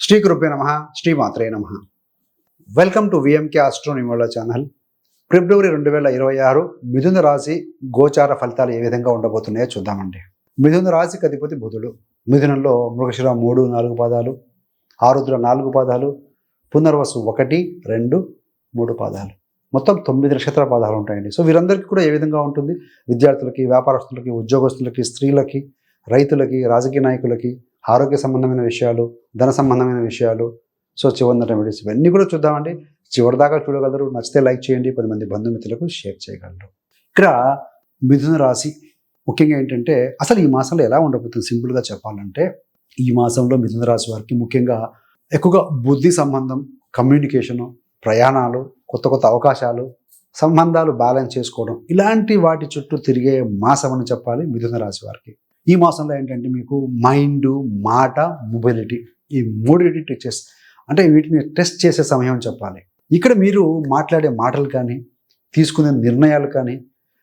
శ్రీ గురుభ్యో నమః, శ్రీ మాత్రే నమః. Welcome to VMK astro numerology channel. February 2026 మిథున రాశి గోచార ఫలితాలు ఏ విధంగా ఉండబోతున్నాయో చూద్దామండి. మిథున రాశికి అధిపతి బుధుడు. మిథునంలో మృగశిర 3, 4 పాదాలు, ఆరుద్ర 4 పాదాలు, పునర్వసు 1, 2, 3 పాదాలు, మొత్తం 9 నక్షత్ర పాదాలు ఉంటాయండి. సో వీరందరికీ కూడా ఏ విధంగా ఉంటుంది? విద్యార్థులకి, వ్యాపారస్తులకి, ఉద్యోగస్తులకి, స్త్రీలకి, రైతులకి, రాజకీయ నాయకులకి, ఆరోగ్య సంబంధమైన విషయాలు, ధన సంబంధమైన విషయాలు, సో చివరి రెమెడీస్ ఇవన్నీ కూడా చూద్దామండి. చివరి దాకా చూడగలరు. నచ్చితే లైక్ చేయండి, 10 మంది బంధుమిత్రులకు షేర్ చేయగలరు. ఇక్కడ మిథున రాశి ముఖ్యంగా ఏంటంటే అసలు ఈ మాసంలో ఎలా ఉండబోతుంది? సింపుల్గా చెప్పాలంటే ఈ మాసంలో మిథున రాశి వారికి ముఖ్యంగా ఎక్కువగా బుద్ధి సంబంధం, కమ్యూనికేషను, ప్రయాణాలు, కొత్త కొత్త అవకాశాలు, సంబంధాలు బ్యాలెన్స్ చేసుకోవడం, ఇలాంటి వాటి చుట్టూ తిరిగే మాసం అని చెప్పాలి మిథున రాశి వారికి. ఈ మాసంలో ఏంటంటే మీకు మైండ్, మాట, మొబిలిటీ, ఈ మూడింటి టెస్ట్, అంటే వీటిని టెస్ట్ చేసే సమయం అని చెప్పాలి. ఇక్కడ మీరు మాట్లాడే మాటలు కానీ, తీసుకునే నిర్ణయాలు కానీ,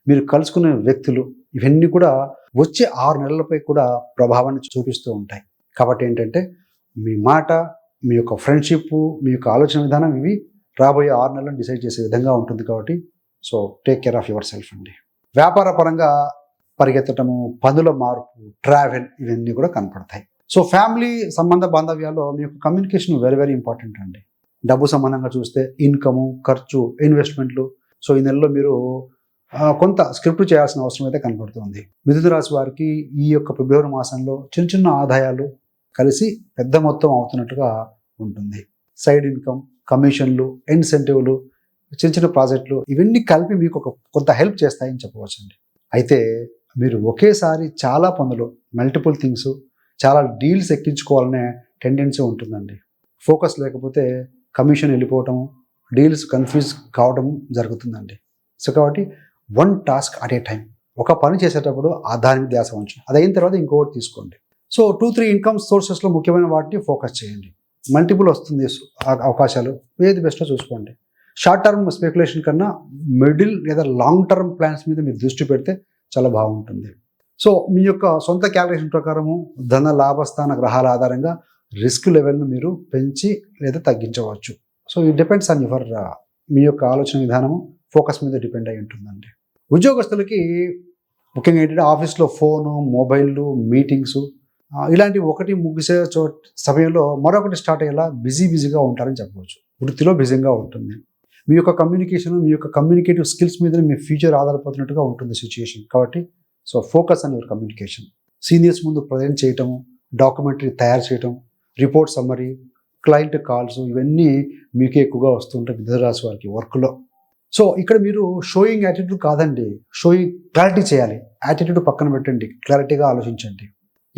మీరు కలుసుకునే వ్యక్తులు, ఇవన్నీ కూడా వచ్చే 6 నెలలపై కూడా ప్రభావాన్ని చూపిస్తూ ఉంటాయి. కాబట్టి ఏంటంటే మీ మాట, మీ యొక్క ఫ్రెండ్షిప్, మీ యొక్క ఆలోచన విధానం ఇవి రాబోయే 6 నెలలను డిసైడ్ చేసే విధంగా ఉంటుంది. కాబట్టి so take care of your self అండి. వ్యాపార పరంగా పరిగెత్తటము, పనుల మార్పు, ట్రావెల్, ఇవన్నీ కూడా కనపడతాయి. సో ఫ్యామిలీ సంబంధ బాంధవ్యాల్లో మీ యొక్క కమ్యూనికేషన్ వెరీ వెరీ ఇంపార్టెంట్ అండి. డబ్బు సంబంధంగా చూస్తే ఇన్కము, ఖర్చు, ఇన్వెస్ట్మెంట్లు, సో ఈ నెలలో మీరు కొంత స్క్రిప్ట్ చేయాల్సిన అవసరం అయితే కనపడుతుంది. మిథున రాశి వారికి ఈ యొక్క ఫిబ్రవరి మాసంలో చిన్న చిన్న ఆదాయాలు కలిసి పెద్ద మొత్తం అవుతున్నట్టుగా ఉంటుంది. సైడ్ ఇన్కమ్, కమిషన్లు, ఇన్సెంటివ్లు, చిన్న చిన్న ప్రాజెక్టులు, ఇవన్నీ కలిపి మీకు కొంత హెల్ప్ చేస్తాయని చెప్పవచ్చండి. అయితే మీరు ఒకేసారి చాలా పనులు, మల్టిపుల్ థింగ్స్, చాలా డీల్స్ ఎక్కించుకోవాలనే టెండెన్సీ ఉంటుందండి. ఫోకస్ లేకపోతే కమిషన్ వెళ్ళిపోవటం, డీల్స్ కన్ఫ్యూజ్ కావడం జరుగుతుందండి. సో కాబట్టి 1 టాస్క్ అట్ ఏ టైం. ఒక పని చేసేటప్పుడు దాని మీద ధ్యాస ఉంచండి. అది అయిన తర్వాత ఇంకొకటి తీసుకోండి. సో 2-3 ఇన్కమ్ సోర్సెస్లో ముఖ్యమైన వాటిని ఫోకస్ చేయండి. మల్టిపుల్ వస్తుంది అవకాశాలు, ఏది బెస్టో చూసుకోండి. షార్ట్ టర్మ్ స్పెక్యులేషన్ కన్నా మిడిల్ లేదా లాంగ్ టర్మ్ ప్లాన్స్ మీద మీరు దృష్టి పెడితే చాలా బాగుంటుంది. సో మీ యొక్క సొంత క్యాలిక్యులేషన్ ప్రకారము ధన లాభస్థాన గ్రహాల ఆధారంగా రిస్క్ లెవెల్ను మీరు పెంచి లేదా తగ్గించవచ్చు. So it depends on your మీ యొక్క ఆలోచన విధానము, ఫోకస్ మీద డిపెండ్ అయి ఉంటుందండి. ఉద్యోగస్తులకి ముఖ్యంగా ఏంటంటే ఆఫీస్లో ఫోను, మొబైళ్ళు, మీటింగ్స్, ఇలాంటివి ఒకటి ముగిసే సమయంలో మరొకటి స్టార్ట్ అయ్యేలా బిజీగా ఉంటారని చెప్పవచ్చు. వృత్తిలో బిజీగా ఉంటుంది. మీ యొక్క కమ్యూనికేషన్, మీ యొక్క కమ్యూనికేటివ్ స్కిల్స్ మీద మీ ఫ్యూచర్ ఆధారపడినట్టుగా ఉంటుంది సిచ్యుయేషన్. కాబట్టి so focus on your communication. Seniors ముందు ప్రజెంట్ చేయటము, డాక్యుమెంటరీ తయారు చేయటం, రిపోర్ట్ సమ్మరీ, క్లయింట్ కాల్స్, ఇవన్నీ మీకే ఎక్కువగా వస్తుంటాయి మిథున రాశి వారికి వర్క్లో. సో ఇక్కడ మీరు షోయింగ్ యాటిట్యూడ్ కాదండి, షోయింగ్ క్లారిటీ చేయాలి. యాటిట్యూడ్ పక్కన పెట్టండి, క్లారిటీగా ఆలోచించండి.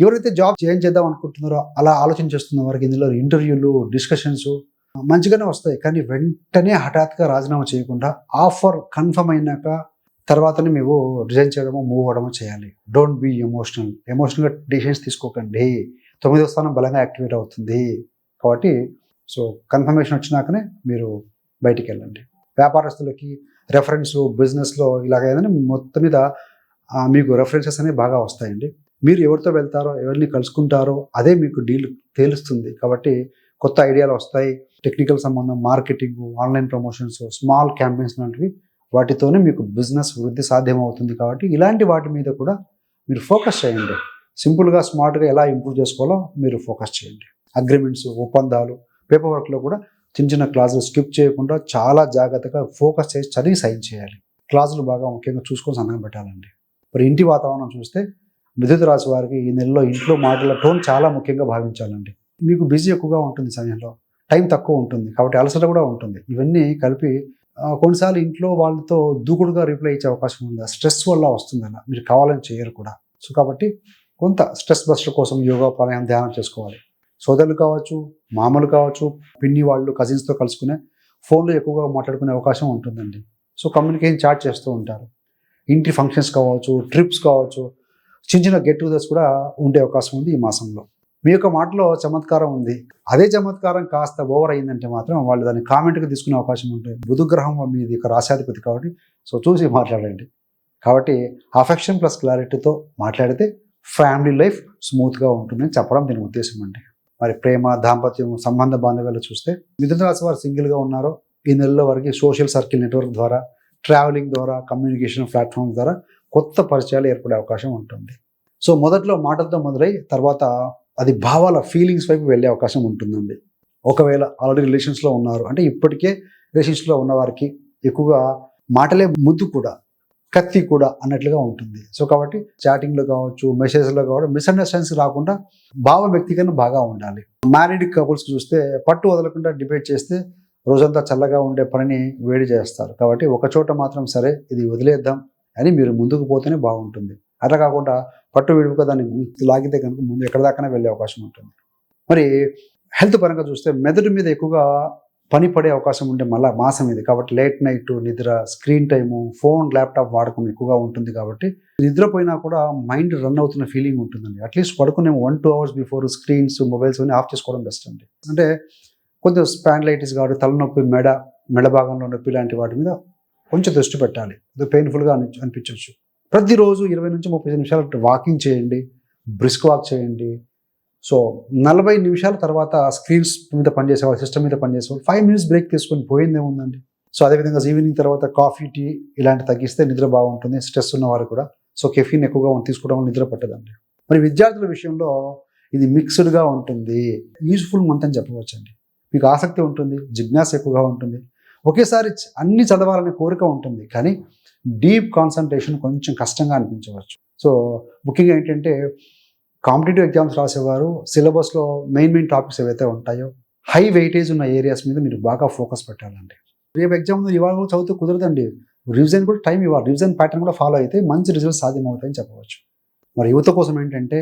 ఎవరైతే జాబ్ చేంజ్ చేద్దాం అనుకుంటున్నారో అలా ఆలోచన చేస్తున్న వారికి ఇందులో ఇంటర్వ్యూలు, డిస్కషన్స్ మంచిగానే వస్తాయి. కానీ వెంటనే హఠాత్తుగా రాజీనామా చేయకుండా ఆఫర్ కన్ఫర్మ్ అయినాక తర్వాతనే మేము రిజైన్ చేయడమో, మూవ్ అవ్వడమో చేయాలి. డోంట్ బీ ఎమోషనల్గా డిసిషన్స్ తీసుకోకండి. 9వ స్థానం బలంగా యాక్టివేట్ అవుతుంది. కాబట్టి సో కన్ఫర్మేషన్ వచ్చినాకనే మీరు బయటికి వెళ్ళండి. వ్యాపారస్తులకి రెఫరెన్స్, బిజినెస్లో ఇలాగ ఏదైనా మొత్తం మీద మీకు రెఫరెన్సెస్ అనేవి బాగా వస్తాయండి. మీరు ఎవరితో వెళ్తారో, ఎవరిని కలుసుకుంటారో అదే మీకు డీల్ తేలుస్తుంది. కాబట్టి కొత్త ఐడియాలు వస్తాయి. టెక్నికల్ సంబంధం, marketing, online promotions, small campaigns లాంటివి, వాటితోనే మీకు బిజినెస్ వృద్ధి సాధ్యమవుతుంది. కాబట్టి ఇలాంటి వాటి మీద కూడా మీరు ఫోకస్ చేయండి. సింపుల్గా, స్మార్ట్గా ఎలా ఇంప్రూవ్ చేసుకోవాలో మీరు ఫోకస్ చేయండి. అగ్రిమెంట్స్, ఒప్పందాలు, పేపర్ వర్క్లో కూడా చిన్న చిన్న క్లాసులు స్కిప్ చేయకుండా చాలా జాగ్రత్తగా ఫోకస్ చేసి చదివి సైన్ చేయాలి. క్లాసులు బాగా ముఖ్యంగా చూసుకొని సంతకం పెట్టాలండి. మరి ఇంటి వాతావరణం చూస్తే మిథున రాశి వారికి ఈ నెలలో ఇంట్లో మాటల టోన్ చాలా ముఖ్యంగా భావించాలండి. మీకు బిజీ ఎక్కువగా ఉంటుంది, సమయంలో టైం తక్కువ ఉంటుంది, కాబట్టి అలసట కూడా ఉంటుంది. ఇవన్నీ కలిపి కొన్నిసార్లు ఇంట్లో వాళ్ళతో దూకుడుగా రిప్లై ఇచ్చే అవకాశం ఉంది. స్ట్రెస్ వల్ల వస్తుంది, అలా మీరు కావాలని చేయరు కూడా. సో కాబట్టి కొంత స్ట్రెస్ బస్టర్ కోసం యోగా, ప్రాణాయామం, ధ్యానం చేసుకోవాలి. సోదరులు కావచ్చు, మామలు కావచ్చు, పిన్ని వాళ్ళు, కజిన్స్తో కలుసుకునే ఫోన్లో ఎక్కువగా మాట్లాడుకునే అవకాశం ఉంటుందండి. సో కమ్యూనికేషన్ చాట్ చేస్తూ ఉంటారు. ఇంటి ఫంక్షన్స్ కావచ్చు, ట్రిప్స్ కావచ్చు, చిన్న చిన్న గెట్ టుగెదర్స్ కూడా ఉండే అవకాశం ఉంది ఈ మాసంలో. మీ యొక్క మాటలో చమత్కారం ఉంది. అదే చమత్కారం కాస్త ఓవర్ అయిందంటే మాత్రం వాళ్ళు దాన్ని కామెంట్గా తీసుకునే అవకాశం ఉంటుంది. బుధగ్రహం మీది యొక్క రాశాధిపతి కాబట్టి సో చూసి మాట్లాడండి. కాబట్టి అఫెక్షన్ ప్లస్ క్లారిటీతో మాట్లాడితే ఫ్యామిలీ లైఫ్ స్మూత్గా ఉంటుందని చెప్పడం దీని ఉద్దేశం అండి. మరి ప్రేమ, దాంపత్యం, సంబంధ బాంధవ్యాలు చూస్తే మిథున రాశి వారు సింగిల్గా ఉన్నారో ఈ నెలలో వరకు సోషల్ సర్కిల్ నెట్వర్క్ ద్వారా, ట్రావెలింగ్ ద్వారా, కమ్యూనికేషన్ ప్లాట్ఫామ్ ద్వారా కొత్త పరిచయాలు ఏర్పడే అవకాశం ఉంటుంది. సో మొదట్లో మాటలతో మొదలై తర్వాత అది భావాల ఫీలింగ్స్ వైపు వెళ్ళే అవకాశం ఉంటుందండి. ఒకవేళ ఆల్రెడీ రిలేషన్స్లో ఉన్నారు అంటే ఇప్పటికే రిలేషన్స్లో ఉన్న వారికి ఎక్కువగా మాటలే ముద్దు కూడా, కత్తి కూడా అన్నట్లుగా ఉంటుంది. సో కాబట్టి చాటింగ్లో కావచ్చు, మెసేజ్లో కావచ్చు, మిస్అండర్స్టాండింగ్స్ రాకుండా భావ వ్యక్తీకరణ బాగా ఉండాలి. మ్యారీడ్ కపుల్స్ చూస్తే పట్టు వదలకుండా డిబేట్ చేస్తే రోజంతా చల్లగా ఉండే పనిని వేడి చేస్తారు. కాబట్టి ఒక చోట మాత్రం సరే ఇది వదిలేద్దాం అని మీరు ముందుకు పోతేనే బాగుంటుంది. అట్లా కాకుండా పట్టు విడుపుగా దాన్ని లాగితే కనుక ముందు ఎక్కడ దాకానే వెళ్ళే అవకాశం ఉంటుంది. మరి హెల్త్ పరంగా చూస్తే మెదడు మీద ఎక్కువగా పని పడే అవకాశం ఉండే మళ్ళీ మాసం ఇది. కాబట్టి లేట్ నైట్ నిద్ర, స్క్రీన్ టైము, ఫోన్, ల్యాప్టాప్ వాడకం ఎక్కువగా ఉంటుంది. కాబట్టి నిద్రపోయినా కూడా మైండ్ రన్ అవుతున్న ఫీలింగ్ ఉంటుందండి. అట్లీస్ట్ పడుకునే 1-2 hours బిఫోర్ స్క్రీన్స్, మొబైల్స్ అన్ని ఆఫ్ చేసుకోవడం బెస్ట్ అండి. అంటే కొంచెం స్పాండ్లైటిస్ కాబట్టి తలనొప్పి, మెడ భాగంలో నొప్పి లాంటి వాటి మీద కొంచెం దృష్టి పెట్టాలి. అది పెయిన్ఫుల్గా అనిపించవచ్చు. ప్రతిరోజు 20-30 నిమిషాలు వాకింగ్ చేయండి, బ్రిస్క్ వాక్ చేయండి. సో 40 నిమిషాల తర్వాత స్క్రీన్స్ మీద పనిచేసేవాళ్ళు, సిస్టమ్ మీద పనిచేసేవాళ్ళు 5 minutes బ్రేక్ తీసుకొని పోయిందేముందండి. సో అదేవిధంగా ఈవినింగ్ తర్వాత కాఫీ, టీ ఇలాంటి తగ్గిస్తే నిద్ర బాగుంటుంది. స్ట్రెస్ ఉన్నవారు కూడా. సో కెఫీన్ ఎక్కువగా తీసుకోవడం వల్ల నిద్ర పట్టదండి. మరి విద్యార్థుల విషయంలో ఇది మిక్స్డ్గా ఉంటుంది. యూజ్ఫుల్ మంత్ అని చెప్పవచ్చండి. మీకు ఆసక్తి ఉంటుంది, జిజ్ఞాస ఎక్కువగా ఉంటుంది, ఒకేసారి అన్ని చదవాలనే కోరిక ఉంటుంది, కానీ డీప్ కాన్సన్ట్రేషన్ కొంచెం కష్టంగా అనిపించవచ్చు. సో ముఖ్యంగా ఏంటంటే కాంపిటేటివ్ ఎగ్జామ్స్ రాసేవారు సిలబస్లో మెయిన్ టాపిక్స్ ఏవైతే ఉంటాయో హై వెయిటేజ్ ఉన్న ఏరియాస్ మీద మీరు బాగా ఫోకస్ పెట్టాలండి. రేపు ఎగ్జామ్ ఇవాళ చదివితే కుదరదండి. రివిజన్ కూడా టైం ఇవ్వాలి. రివిజన్ ప్యాటర్న్ కూడా ఫాలో అయితే మంచి రిజల్ట్స్ సాధ్యమవుతాయని చెప్పవచ్చు. మరి యువత కోసం ఏంటంటే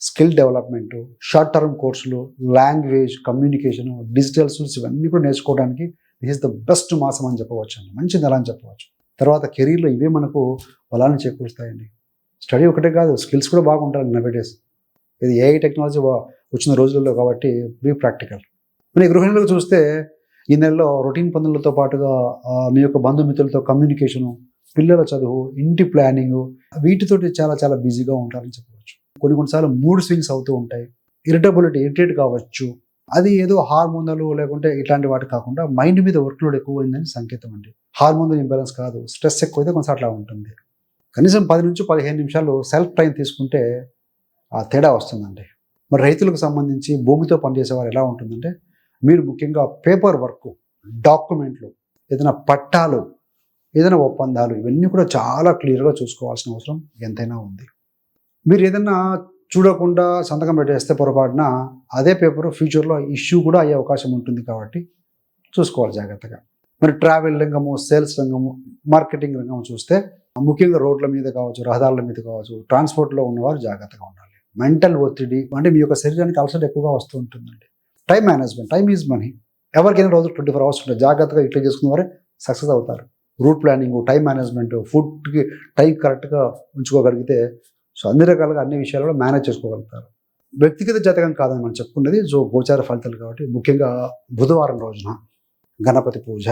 స్కిల్ డెవలప్మెంట్, షార్ట్ టర్మ్ కోర్సులు, లాంగ్వేజ్, కమ్యూనికేషన్, డిజిటల్ టూల్స్ ఇవన్నీ కూడా నేర్చుకోవడానికి దిస్ ఇస్ ద బెస్ట్ మాసం అని చెప్పవచ్చు అండి. మంచి నెల అని చెప్పవచ్చు. తర్వాత కెరీర్లో ఇవే మనకు బలాన్ని చేకూరుస్తాయండి. స్టడీ ఒకటే కాదు, స్కిల్స్ కూడా బాగుంటాయి నవేడేస్. ఇది ఏఐ టెక్నాలజీ వచ్చిన రోజుల్లో కాబట్టి బీ ప్రాక్టికల్. మన గృహిణులకు చూస్తే ఈ నెలలో రొటీన్ పనులతో పాటుగా మీ యొక్క బంధుమిత్రులతో కమ్యూనికేషను, పిల్లల చదువు, ఇంటి ప్లానింగు వీటితోటి చాలా చాలా బిజీగా ఉంటారని చెప్పవచ్చు. కొన్నిసార్లు మూడ్ స్వింగ్స్ అవుతూ ఉంటాయి. ఇరిటేట్ కావచ్చు. అది ఏదో హార్మోన్లు లేకుంటే ఇట్లాంటి వాటి కాకుండా మైండ్ మీద వర్క్ లోడ్ ఎక్కువైందని సంకేతం అండి. హార్మోనల్ ఇంబ్యాలెన్స్ కాదు, స్ట్రెస్ ఎక్కువైతే కొంచెం అట్లా ఉంటుంది. కనీసం 10-15 నిమిషాలు సెల్ఫ్ టైం తీసుకుంటే ఆ తేడా వస్తుందండి. మరి రైతులకు సంబంధించి భూమితో పనిచేసేవారు ఎలా ఉంటుందంటే మీరు ముఖ్యంగా పేపర్ వర్క్, డాక్యుమెంట్లు, ఏదైనా పట్టాలు, ఏదైనా ఒప్పందాలు ఇవన్నీ కూడా చాలా క్లియర్గా చూసుకోవాల్సిన అవసరం ఎంతైనా ఉంది. మీరు ఏదైనా చూడకుండా సంతకం పెట్టేస్తే పొరపాటున అదే పేపర్ ఫ్యూచర్లో ఇష్యూ కూడా అయ్యే అవకాశం ఉంటుంది. కాబట్టి చూసుకోవాలి జాగ్రత్తగా. మరి ట్రావెల్ రంగము, సేల్స్ రంగము, మార్కెటింగ్ రంగము చూస్తే ముఖ్యంగా రోడ్ల మీద కావచ్చు, రహదారుల మీద కావచ్చు, ట్రాన్స్పోర్ట్లో ఉన్నవారు జాగ్రత్తగా ఉండాలి. మెంటల్ ఒత్తిడి అంటే మీ యొక్క శరీరానికి అలసట ఎక్కువగా వస్తూ ఉంటుందండి. Time management, time is money. ఎవరికైనా రోజు 24 hours ఉంటుంది. జాగ్రత్తగా ఇట్లా చేసుకున్న వారే సక్సెస్ అవుతారు. రూట్ ప్లానింగ్, టైం మేనేజ్మెంట్, ఫుడ్కి టైం కరెక్ట్గా ఉంచుకోగలిగితే సో అన్ని రకాలుగా అన్ని విషయాలలో మేనేజ్ చేసుకోగలుగుతారు. వ్యక్తిగత జాతకం కాదని మనం చెప్పుకున్నది సో గోచార ఫలితాలు కాబట్టి ముఖ్యంగా బుధవారం రోజున గణపతి పూజ,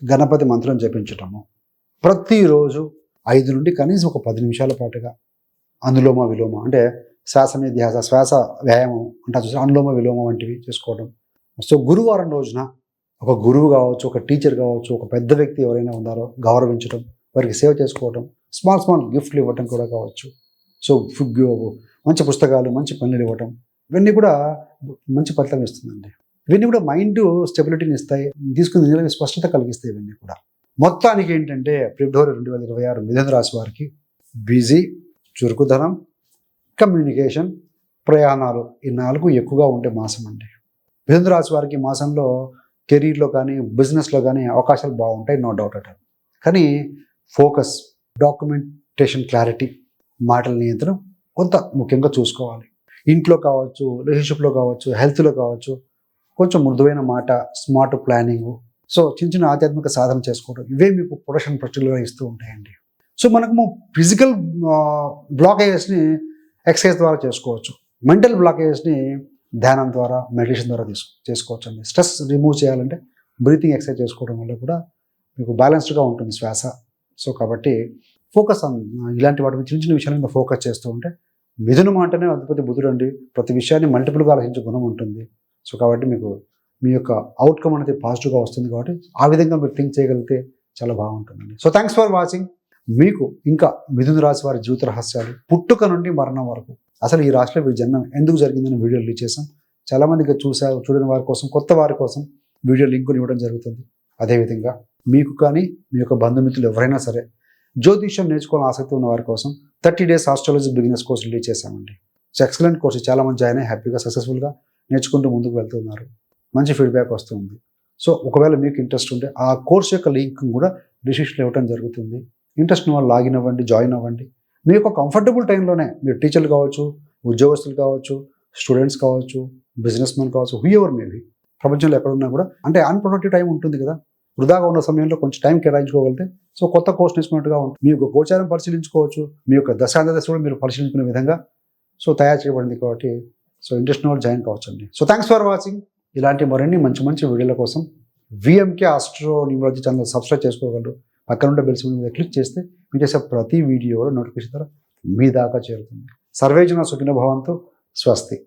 గణపతి మంత్రం జపించటము, ప్రతిరోజు 5 నుండి కనీసం ఒక 10 నిమిషాల పాటుగా అనులోమ విలోమ అంటే శ్వాస మీద ధ్యాస, శ్వాస వ్యాయామం అంటే చూసి అనులోమ విలోమ వంటివి చేసుకోవడం. సో గురువారం రోజున ఒక గురువు కావచ్చు, ఒక టీచర్ కావచ్చు, ఒక పెద్ద వ్యక్తి ఎవరైనా ఉన్నారో గౌరవించడం, వారికి సేవ చేసుకోవడం, స్మాల్ గిఫ్ట్లు ఇవ్వటం కూడా కావచ్చు. సో మంచి పుస్తకాలు, మంచి పనులు ఇవ్వటం ఇవన్నీ కూడా మంచి ఫలితం ఇస్తుందండి. ఇవన్నీ కూడా మైండ్ స్టెబిలిటీని ఇస్తాయి, తీసుకుని నిర్ణయం స్పష్టత కలిగిస్తాయి. ఇవన్నీ కూడా మొత్తానికి ఏంటంటే ఫిబ్రవరి 2026 మిథున రాశి వారికి బిజీ, చురుకుదనం, కమ్యూనికేషన్, ప్రయాణాలు ఈ 4 ఎక్కువగా ఉండే మాసం అండి. మిథున రాశి వారికి మాసంలో కెరీర్లో కానీ బిజినెస్లో కానీ అవకాశాలు బాగుంటాయి, నో డౌట్ అట్ ఆల్. కానీ ఫోకస్, డాక్యుమెంటేషన్ క్లారిటీ, మాటల నియంత్రణ కొంత ముఖ్యంగా చూసుకోవాలి. ఇంట్లో కావచ్చు, రిలేషన్షిప్లో కావచ్చు, హెల్త్లో కావచ్చు కొంచెం మృదువైన మాట, స్మార్ట్ ప్లానింగ్, సో చిన్న ఆధ్యాత్మిక సాధన చేసుకోవడం ఇవే మీకు ప్రొడక్షన్ పర్టికులర్గా ఇస్తూ ఉంటాయండి. సో మనము ఫిజికల్ బ్లాకేజెస్ని ఎక్సర్సైజ్ ద్వారా చేసుకోవచ్చు, మెంటల్ బ్లాకేజెస్ని ధ్యానం ద్వారా, మెడిటేషన్ ద్వారా చేసుకోవచ్చు అండి. స్ట్రెస్ రిమూవ్ చేయాలంటే బ్రీతింగ్ ఎక్సర్సైజ్ చేసుకోవడం వల్ల కూడా మీకు బ్యాలెన్స్డ్గా ఉంటుంది శ్వాస. సో కాబట్టి ఫోకస్ ఇలాంటి వాటి చిన్న విషయాల మీద ఫోకస్ చేస్తూ ఉంటే మిథునం అంటేనే అధిపతి బుధుడు అండి. ప్రతి విషయాన్ని మల్టిపుల్గా ఆలోచించే గుణం ఉంటుంది. సో కాబట్టి మీకు మీ యొక్క అవుట్కమ్ అనేది పాజిటివ్గా వస్తుంది కాబట్టి ఆ విధంగా మీరు థింక్ చేయగలిగితే చాలా బాగుంటుందండి. So thanks for watching. మీకు ఇంకా మిథున రాశి వారి జీవిత రహస్యాలు పుట్టుక నుండి మరణం వరకు అసలు ఈ రాశిలో వీరి జన్మం ఎందుకు జరిగిందని వీడియో రిలీజ్ చేశాం. చాలామందికి చూడని వారి కోసం, కొత్త వారి కోసం వీడియో లింకుని ఇవ్వడం జరుగుతుంది. అదేవిధంగా మీకు కానీ మీ యొక్క బంధుమిత్రులు ఎవరైనా సరే జ్యోతిష్యం నేర్చుకోవాలని ఆసక్తి ఉన్న వారి కోసం 30 days astrology beginners course release చేశామండి. సో ఎక్సలెంట్ కోర్సు, చాలామంది జాయిన్ అయ్యి హ్యాపీగా సక్సెస్ఫుల్గా నేర్చుకుంటూ ముందుకు వెళ్తున్నారు. మంచి ఫీడ్బ్యాక్ వస్తుంది. సో ఒకవేళ మీకు ఇంట్రెస్ట్ ఉంటే ఆ కోర్స్ యొక్క లింక్ కూడా డిస్క్రిప్షన్లో ఇవ్వడం జరుగుతుంది. ఇంట్రెస్ట్ ఉన్న వాళ్ళు లాగిన్ అవ్వండి, జాయిన్ అవ్వండి. మీ యొక్క కంఫర్టబుల్ టైంలోనే మీరు టీచర్లు కావచ్చు, ఉద్యోగస్తులు కావచ్చు, స్టూడెంట్స్ కావచ్చు, బిజినెస్ మెన్ కావచ్చు, హూఎవర్ మేబీ ప్రపంచంలో ఎక్కడున్నా కూడా అంటే అన్ప్రొడక్టివ్ టైం ఉంటుంది కదా, వృధాగా ఉన్న సమయంలో కొంచెం టైం కేటాయించుకోగలిగితే సో కొత్త కోర్స్ నేర్చుకున్నట్టుగా ఉంటుంది. మీ యొక్క గోచారం పరిశీలించుకోవచ్చు, మీ యొక్క దశాంత దశ కూడా మీరు పరిశీలించుకునే విధంగా సో తయారు చేయబడింది కాబట్టి సో ఇంట్రెస్ట్ ఉన్న వాళ్ళు జాయిన్ కావచ్చు అండి. So thanks for watching. ఇలాంటి మరిన్ని మంచి మంచి వీడియోల కోసం VMK astro numerology channel subscribe చేసుకోగలరు. పక్కన ఉండే బెల్ సింబల్ మీద క్లిక్ చేస్తే మీరు చేసే ప్రతి వీడియో నోటిఫికేషన్ ద్వారా మీ దాకా చేరుతుంది. సర్వేజన సుఖినో భవంతు. స్వస్తి.